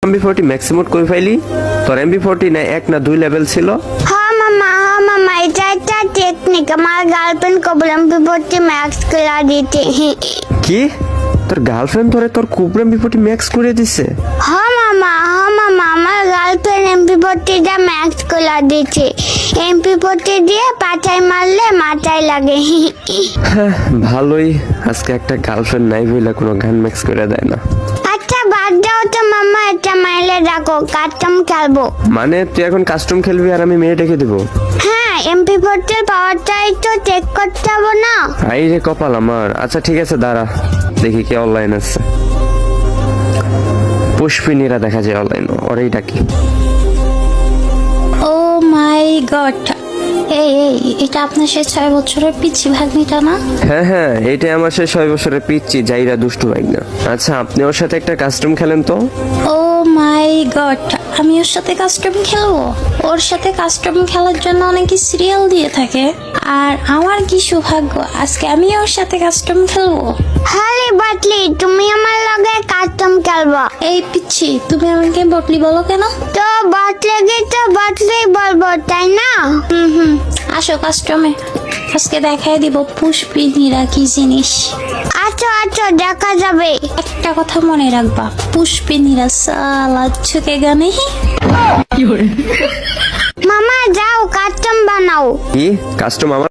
MP40 max mode কই ফাইলি? তোর MP40 না 1 না 2 লেভেল ছিল? হ্যাঁ মামা এটা একটা টেকনিক। আমার গার্লফ্রেন্ড কবল MP40 ম্যাক্স করে দিতে। কি? তোর গার্লফ্রেন্ড তোর কুবরা MP40 ম্যাক্স করে দিছে? হ্যাঁ মামা আমার গার্লফ্রেন্ড MP40 ম্যাক্স করে দিতে। MP40 দিয়ে পাটায় মারলে মাথায় লাগে। হ্যাঁ, ভালোই। আজকে একটা গার্লফ্রেন্ড নাই বইলা কোনো গান ম্যাক্স করে দেয় না। আচ্ছা বাদ দাও তো মামা, এটা মাইলে রাখো, কাস্টম খেলবো। মানে তুই এখন কাস্টম খেলবি আর আমি মেয়ে ডেকে দেবো? হ্যাঁ, MP40 পাওয়ারটাই তো চেক করতে হবে না? আই রে কপাল আমার। আচ্ছা ঠিক আছে, দাঁড়া দেখি কে অনলাইন আছে। পুষ্পিনীরা দেখা যায় অনলাইন। ওরাই ডাকি। ও মাই গড, এই এটা আপনার সে 6 বছরের পিচ্ছি ভাগ্নিটা না? হ্যাঁ, এইটাই আমার সে 6 বছরের পিচ্ছি যাইরা দুষ্টু ভাই না। আচ্ছা আপনি ওর সাথে একটা কাস্টম খেলেন তো। ও মাই গড, আমি ওর সাথে কাস্টম খেলবো? ওর সাথে কাস্টম খেলার জন্য অনেকে সিরিয়াল দিয়ে থাকে, আর আমার কি সৌভাগ্য আজকে আমি ওর সাথে কাস্টম খেলবো। হ্যাঁ বাটলি, তুমি আমার লগে কাস্টম খেলবো। এই পিচ্ছি, তুমি আমাকে বটলি বলো কেন? তো বাটলি বলবো, তাই না? হুম, আসো কাস্টমে, আজকে দেখাই দিব পুষ্পিনীরা কি জিনিস। আচ্ছা দেখা যাবে। একটা কথা মনে রাখবা, পুষ্পিনীরা সালা ঝুঁকে গানে। মামা যাও কাস্টম বানাও। কি কাস্টম আমার